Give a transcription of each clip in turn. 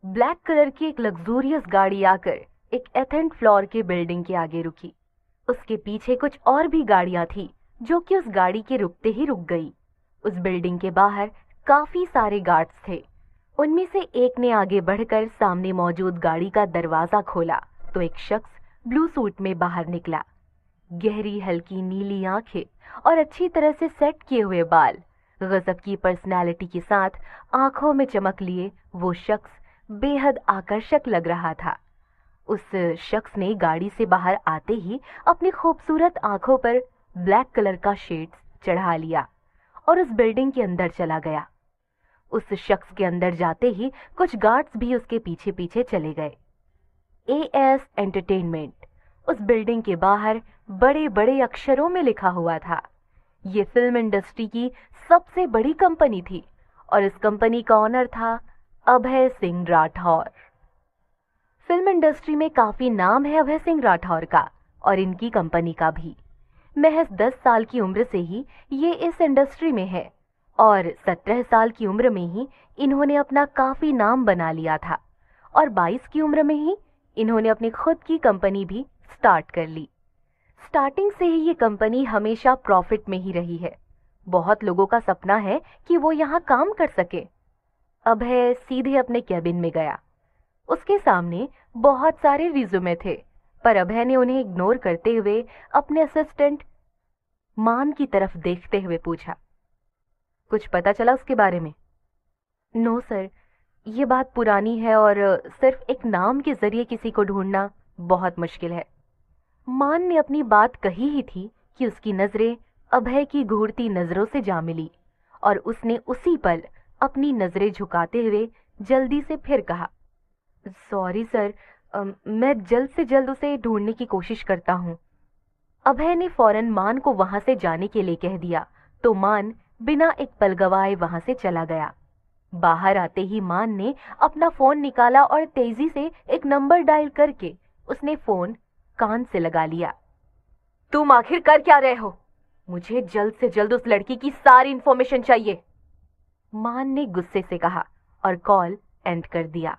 Black colour की एक luxurious गाड़ी आकर एक एथेंट फ्लोर के बिल्डिंग के आगे रुकी। उसके पीछे कुछ और भी गाड़ियां थी जो कि उस गाड़ी के रुकते ही रुक गई। उस बिल्डिंग के बाहर काफी सारे गार्ड्स थे। उनमें से एक ने आगे बढ़कर सामने मौजूद गाड़ी का दरवाजा खोला तो एक शख्स ब्लू सूट में बाहर निकला। गहरी हल्की नीली आंखें और अच्छी तरह से सेट किए हुए बाल, गजब की पर्सनालिटी के साथ आंखों में चमक लिए वो शख्स बेहद आकर्षक लग रहा था। उस शख्स ने गाड़ी से बाहर आते ही अपनी खूबसूरत आंखों पर ब्लैक कलर का शेड्स चढ़ा लिया और उस बिल्डिंग के अंदर चला गया। उस शख्स के अंदर जाते ही कुछ गार्ड्स भी उसके पीछे पीछे चले गए। एएस एंटरटेनमेंट उस बिल्डिंग के बाहर बड़े बड़े अक्षरों में लिखा हुआ था। ये फिल्म इंडस्ट्री की सबसे बड़ी कंपनी थी और इस कंपनी का ऑनर था अभय सिंह राठौर। फिल्म इंडस्ट्री में काफी नाम है अभय सिंह राठौर का और इनकी कंपनी का भी। महज 10 साल की उम्र से ही ये इस इंडस्ट्री में है और 17 साल की उम्र में ही इन्होंने अपना काफी नाम बना लिया था और 22 की उम्र में ही इन्होंने अपनी खुद की कंपनी भी स्टार्ट कर ली। स्टार्टिंग से ही ये कंपनी हमेशा प्रॉफिट में ही रही है। बहुत लोगों का सपना है कि वो यहाँ काम कर सके। अभय सीधे अपने कैबिन में गया। उसके सामने बहुत सारे रिज्यूमे थे, पर अभय ने उन्हें इग्नोर करते हुए अपने असिस्टेंट मान की तरफ देखते हुए पूछा, कुछ पता चला उसके बारे में? नो सर, ये बात पुरानी है और सिर्फ एक नाम के जरिए किसी को ढूंढना बहुत मुश्किल है। मान ने अपनी बात कही ही थी कि उसकी नजरें अभय की घूरती नजरों से जा मिली और उसने उसी पल अपनी नजरें झुकाते हुए जल्दी से फिर कहा, सॉरी सर, मैं जल्द से जल्द उसे ढूंढने की कोशिश करता हूँ। अभय ने फौरन मान को वहां से जाने के लिए कह दिया तो मान बिना एक पल गवाए वहां से चला गया। बाहर आते ही मान ने अपना फोन निकाला और तेजी से एक नंबर डायल करके उसने फोन कान से लगा लिया। तुम आखिर कर क्या रहे हो? मुझे जल्द से जल्द उस लड़की की सारी इंफॉर्मेशन चाहिए, मान ने गुस्से से कहा और कॉल एंड कर दिया।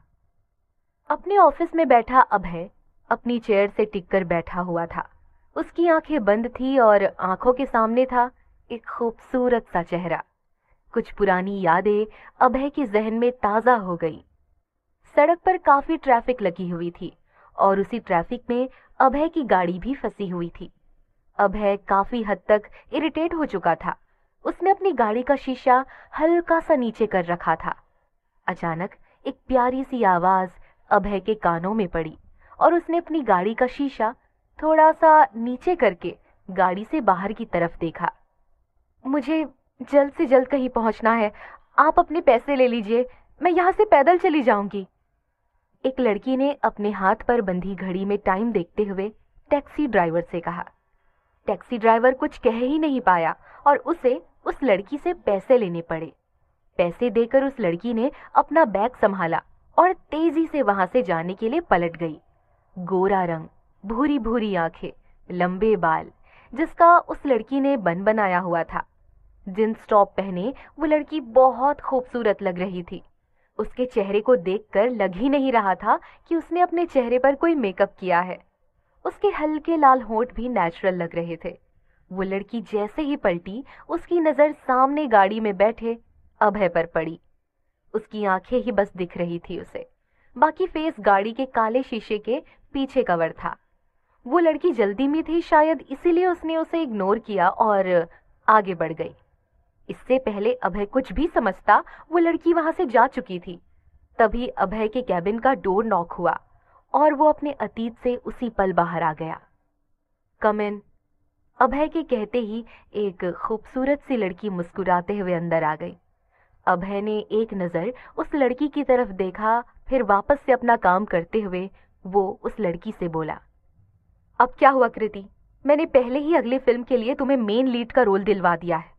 अपने ऑफिस में बैठा अभय अपनी चेयर से टिककर बैठा हुआ था। उसकी आंखें बंद थी और आंखों के सामने था एक खूबसूरत सा चेहरा। कुछ पुरानी यादें अभय के जहन में ताजा हो गई। सड़क पर काफी ट्रैफिक लगी हुई थी और उसी ट्रैफिक में अभय की गाड़ी भी फंसी हुई थी। अभय काफी हद तक इरिटेट हो चुका था। उसने अपनी गाड़ी का शीशा हल्का सा नीचे कर रखा था। अचानक एक प्यारी सी आवाज अभय के कानों में पड़ी और उसने अपनी गाड़ी का शीशा थोड़ा सा नीचे करके गाड़ी से बाहर की तरफ देखा। मुझे जल्द से जल्द कहीं पहुंचना है, आप अपने पैसे ले लीजिए, मैं यहाँ से पैदल चली जाऊंगी। एक लड़की ने अपने हाथ पर बंधी घड़ी में टाइम देखते हुए टैक्सी ड्राइवर से कहा। टैक्सी ड्राइवर कुछ कह ही नहीं पाया और उसे उस लड़की से पैसे लेने पड़े। पैसे देकर उस लड़की ने अपना बैग संभाला और तेजी से वहां से जाने के लिए पलट गई। गोरा रंग, भूरी भूरी आंखें, लंबे बाल, जिसका उस लड़की ने बन बनाया हुआ था। जींस टॉप पहने वो लड़की बहुत खूबसूरत लग रही थी। उसके चेहरे को देखकर लग ही नहीं रहा था कि उसने अपने चेहरे पर कोई मेकअप किया है। उसके हल्के लाल होंठ भी नेचुरल लग रहे थे। वो लड़की जैसे ही पलटी, उसकी नजर सामने गाड़ी में बैठे अभय पर पड़ी। उसकी आंखें ही बस दिख रही थी उसे, बाकी फेस गाड़ी के काले शीशे के पीछे कवर था। वो लड़की जल्दी में थी, शायद इसीलिए उसने उसे इग्नोर किया और आगे बढ़ गई। इससे पहले अभय कुछ भी समझता, वो लड़की वहां से जा चुकी थी। तभी अभय के कैबिन का डोर नॉक हुआ और वो अपने अतीत से उसी पल बाहर आ गया। कम इन, अभय के कहते ही एक खूबसूरत सी लड़की मुस्कुराते हुए अंदर आ गई। अभय ने एक नजर उस लड़की की तरफ देखा, फिर वापस से अपना काम करते हुए वो उस लड़की से बोला, अब क्या हुआ कृति? मैंने पहले ही अगली फिल्म के लिए तुम्हें मेन लीड का रोल दिलवा दिया है।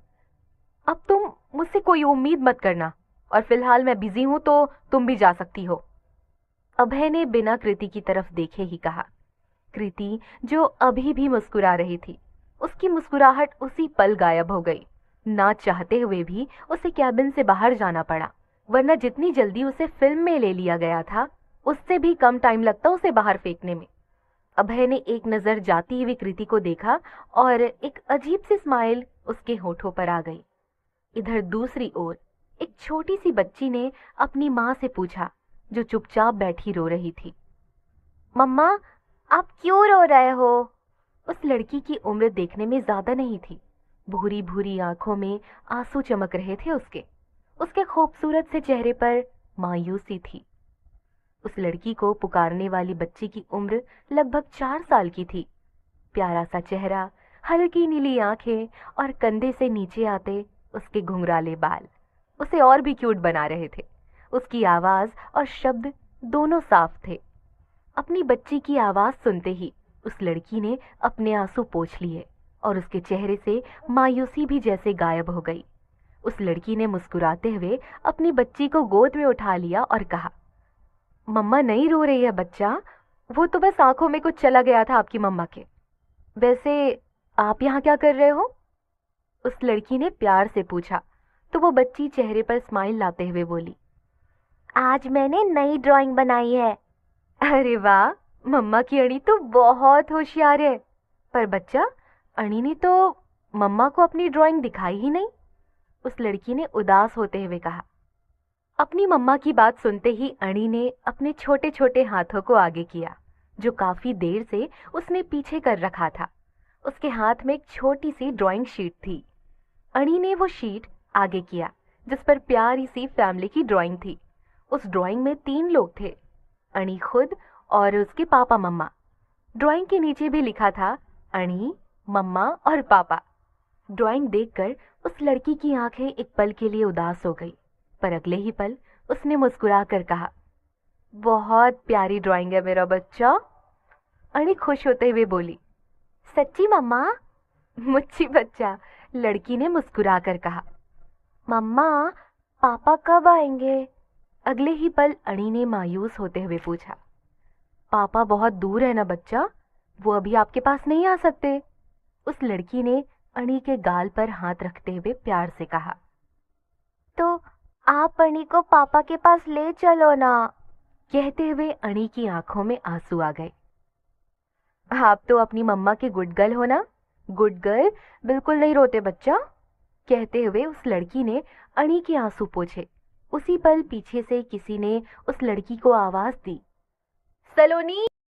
अब तुम मुझसे कोई उम्मीद मत करना और फिलहाल मैं बिजी हूं तो तुम भी जा सकती हो। अभय ने बिना कृति की तरफ देखे ही कहा। कृति जो अभी भी मुस्कुरा रही थी, उसकी मुस्कुराहट उसी पल गायब हो गई। ना चाहते हुए भी उसे कैबिन से बाहर जाना पड़ा। वरना जितनी जल्दी उसे फिल्म में ले लिया गया था, उससे भी कम टाइम लगता उसे बाहर फेंकने में। अभय ने एक नजर जाती हुई कृति को देखा और एक अजीब सी स्माइल उसके होठों पर आ गई। इधर दूसरी ओर एक छोटी सी बच्ची ने अपनी माँ से पूछा, जो चुपचाप बैठी रो रही थी। मम्मा, आप क्यों रो रहे हो? उस लड़की की उम्र देखने में ज्यादा नहीं थी। भूरी भूरी आंखों में आंसू चमक रहे थे उसके खूबसूरत से चेहरे पर मायूसी थी। उस लड़की को पुकारने वाली बच्ची की उम्र लगभग 4 साल की थी। प्यारा सा चेहरा, हल्की नीली आंखें और कंधे से नीचे आते उसके घुंघराले बाल उसे और भी क्यूट बना रहे थे। उसकी आवाज और शब्द दोनों साफ थे। अपनी बच्ची की आवाज सुनते ही उस लड़की ने अपने आंसू पोंछ लिए और उसके चेहरे से मायूसी भी जैसे गायब हो गई। उस लड़की ने मुस्कुराते हुए अपनी बच्ची को गोद में उठा लिया और कहा, मम्मा नहीं रो रही है बच्चा, वो तो बस आंखों में कुछ चला गया था आपकी मम्मा के। वैसे आप यहाँ क्या कर रहे हो? उस लड़की ने प्यार से पूछा तो वो बच्ची चेहरे पर स्माइल लाते हुए बोली, आज मैंने नई ड्राइंग बनाई है। अरे वाह, मम्मा की अणी तो बहुत होशियार है। पर बच्चा, अणी ने तो मम्मा को अपनी ड्राइंग दिखाई ही नहीं। उस लड़की ने उदास होते हुए कहा। अपनी मम्मा की बात सुनते ही अणी ने अपने छोटे छोटे हाथों को आगे किया, जो काफी देर से उसने पीछे कर रखा था। उसके हाथ में एक छोटी सी ड्राइंग शीट थी। अणी ने वो शीट आगे किया, जिस पर प्यारी सी फैमिली की ड्राइंग थी। उस ड्राइंग में 3 लोग थे, अणी खुद और उसके पापा मम्मा। ड्राइंग के नीचे भी लिखा था, अणी, मम्मा और पापा। ड्राइंग देखकर उस लड़की की आंखें एक पल के लिए उदास हो गई, पर अगले ही पल उसने मुस्कुरा कर कहा, बहुत प्यारी ड्राइंग है मेरा बच्चा। अणी खुश होते हुए बोली, सच्ची मम्मा? मुच्ची बच्चा, लड़की ने मुस्कुरा कर कहा। मम्मा, पापा कब आएंगे? अगले ही पल अणी ने मायूस होते हुए पूछा। पापा बहुत दूर है ना बच्चा, वो अभी आपके पास नहीं आ सकते। उस लड़की ने अणी के गाल पर हाथ रखते हुए प्यार से कहा। तो आप अणी को पापा के पास ले चलो ना। कहते हुए अणी की आंखों में आंसू आ गए। आप तो अपनी मम्मा के गुड गर्ल हो ना। गुड गर्ल बिल्कुल नहीं रोते बच्चा। कहते हुए उस लड़की ने अणी के आंसू पोंछे। उसी पल पीछे से किसी ने उस लड़की को आवाज दी, सलोनी।